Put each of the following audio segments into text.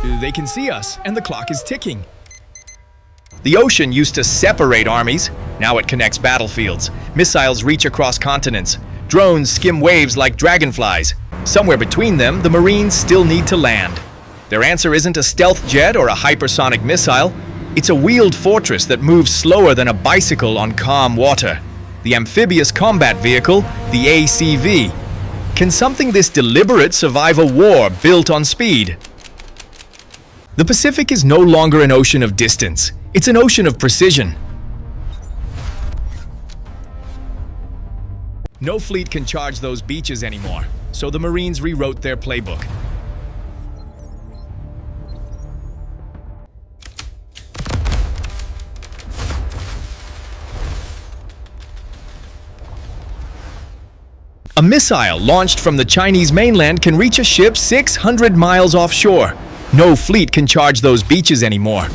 They can see us, and the clock is ticking. The ocean used to separate armies. Now it connects battlefields. Missiles reach across continents. Drones skim waves like dragonflies. Somewhere between them, the Marines still need to land. Their answer isn't a stealth jet or a hypersonic missile. It's a wheeled fortress that moves slower than a bicycle on calm water. The Amphibious Combat Vehicle, the ACV. Can something this deliberate survive a war built on speed? The Pacific is no longer an ocean of distance. It's an ocean of precision. No fleet can charge those beaches anymore, so the Marines rewrote their playbook. A missile launched from the Chinese mainland can reach a ship 600 miles offshore. No fleet can charge those beaches anymore.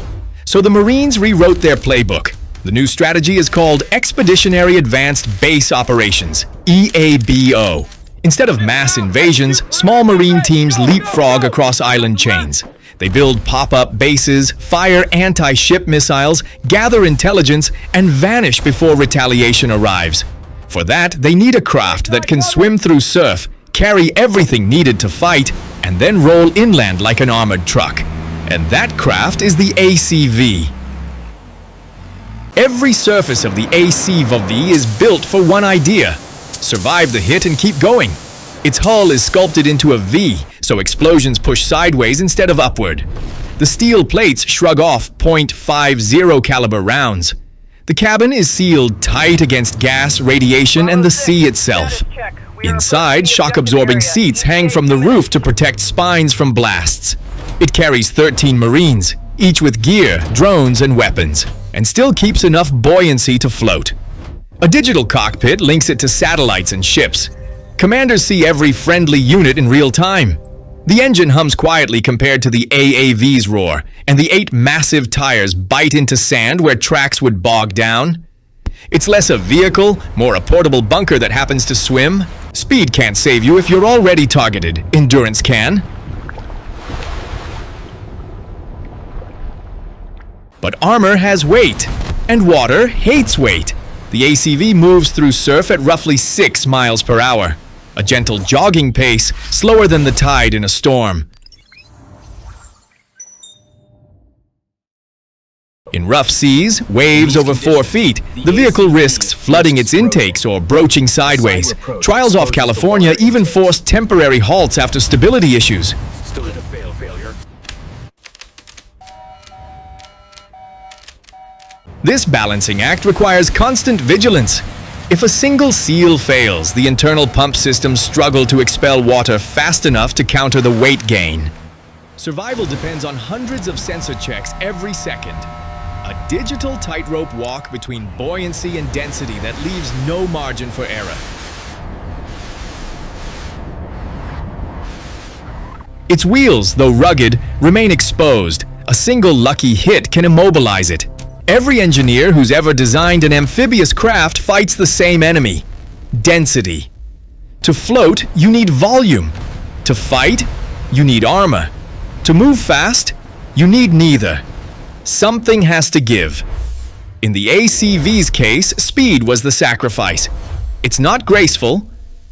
So the Marines rewrote their playbook. The new strategy is called Expeditionary Advanced Base Operations, EABO. Instead of mass invasions, small Marine teams leapfrog across island chains. They build pop-up bases, fire anti-ship missiles, gather intelligence, and vanish before retaliation arrives. For that, they need a craft that can swim through surf, carry everything needed to fight, and then roll inland like an armored truck. And that craft is the ACV. Every surface of the ACV is built for one idea: survive the hit and keep going. Its hull is sculpted into a V, so explosions push sideways instead of upward. The steel plates shrug off .50 caliber rounds. The cabin is sealed tight against gas, radiation, and the sea itself. Inside, shock-absorbing seats hang from the roof to protect spines from blasts. It carries 13 Marines, each with gear, drones, and weapons, and still keeps enough buoyancy to float. A digital cockpit links it to satellites and ships. Commanders see every friendly unit in real time. The engine hums quietly compared to the AAV's roar, and the 8 massive tires bite into sand where tracks would bog down. It's less a vehicle, more a portable bunker that happens to swim. Speed can't save you if you're already targeted. Endurance can. But armor has weight, and water hates weight. The ACV moves through surf at roughly 6 miles per hour. A gentle jogging pace, slower than the tide in a storm. In rough seas, waves over 4 feet, the vehicle risks flooding its intakes or broaching sideways. Trials off California even forced temporary halts after stability issues. This balancing act requires constant vigilance. If a single seal fails, the internal pump systems struggle to expel water fast enough to counter the weight gain. Survival depends on hundreds of sensor checks every second. A digital tightrope walk between buoyancy and density that leaves no margin for error. Its wheels, though rugged, remain exposed. A single lucky hit can immobilize it. Every engineer who's ever designed an amphibious craft fights the same enemy: density. To float, you need volume. To fight, you need armor. To move fast, you need neither. Something has to give. In the ACV's case, speed was the sacrifice. It's not graceful,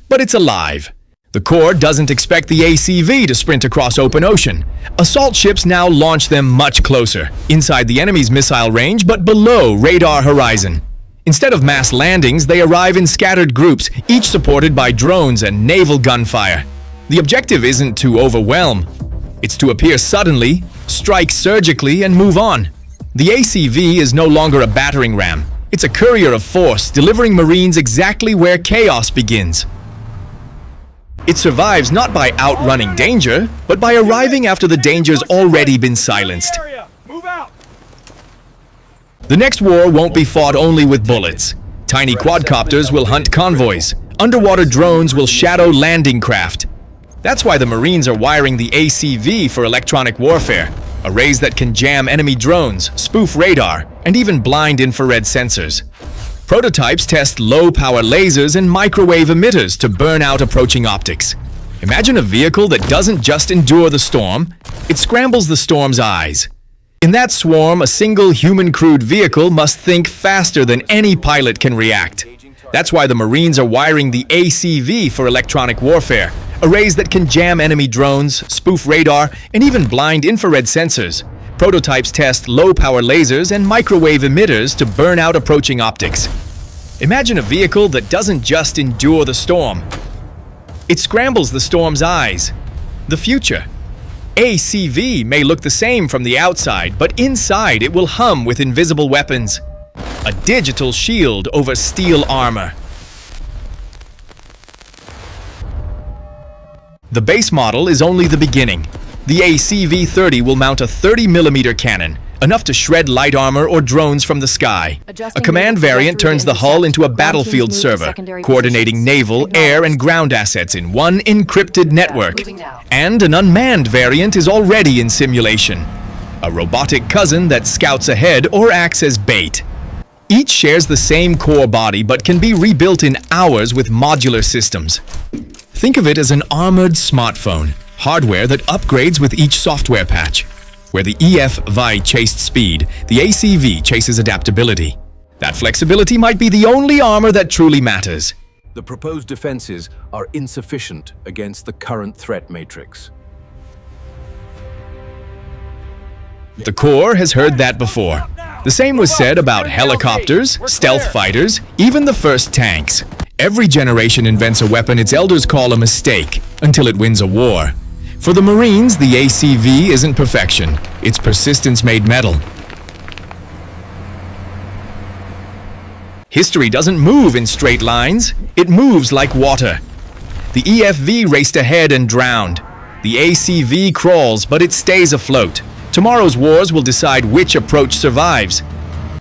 but it's alive. The Corps doesn't expect the ACV to sprint across open ocean. Assault ships now launch them much closer, inside the enemy's missile range but below radar horizon. Instead of mass landings, they arrive in scattered groups, each supported by drones and naval gunfire. The objective isn't to overwhelm. It's to appear suddenly, strike surgically, and move on. The ACV is no longer a battering ram. It's a courier of force, delivering Marines exactly where chaos begins. It survives not by outrunning danger, but by arriving after the danger's already been silenced. The next war won't be fought only with bullets. Tiny quadcopters will hunt convoys. Underwater drones will shadow landing craft. That's why the Marines are wiring the ACV for electronic warfare, arrays that can jam enemy drones, spoof radar, and even blind infrared sensors. Prototypes test low-power lasers and microwave emitters to burn out approaching optics. Imagine a vehicle that doesn't just endure the storm, it scrambles the storm's eyes. In that swarm, a single human-crewed vehicle must think faster than any pilot can react. That's why the Marines are wiring the ACV for electronic warfare, arrays that can jam enemy drones, spoof radar, and even blind infrared sensors. Prototypes test low-power lasers and microwave emitters to burn out approaching optics. Imagine a vehicle that doesn't just endure the storm. It scrambles the storm's eyes. The future. ACV may look the same from the outside, but inside it will hum with invisible weapons. A digital shield over steel armor. The base model is only the beginning. The ACV-30 will mount a 30mm cannon, enough to shred light armor or drones from the sky. A command variant turns the hull into a battlefield server, coordinating naval, air, and ground assets in one encrypted network. And an unmanned variant is already in simulation. A robotic cousin that scouts ahead or acts as bait. Each shares the same core body but can be rebuilt in hours with modular systems. Think of it as an armored smartphone, hardware that upgrades with each software patch. Where the EF-VI chased speed, the ACV chases adaptability. That flexibility might be the only armor that truly matters. The proposed defenses are insufficient against the current threat matrix. The Corps has heard that before. The same was said about helicopters, stealth fighters, even the first tanks. Every generation invents a weapon its elders call a mistake, until it wins a war. For the Marines, the ACV isn't perfection, it's persistence made metal. History doesn't move in straight lines, it moves like water. The EFV raced ahead and drowned. The ACV crawls, but it stays afloat. Tomorrow's wars will decide which approach survives.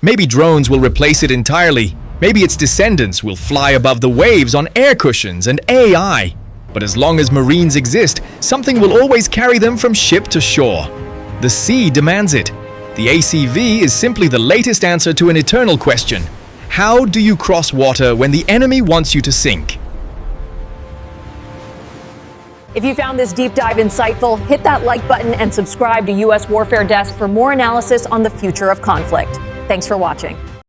Maybe drones will replace it entirely. Maybe its descendants will fly above the waves on air cushions and AI. But as long as Marines exist, something will always carry them from ship to shore. The sea demands it. The ACV is simply the latest answer to an eternal question. How do you cross water when the enemy wants you to sink? If you found this deep dive insightful, hit that like button and subscribe to U.S. Warfare Desk for more analysis on the future of conflict. Thanks for watching.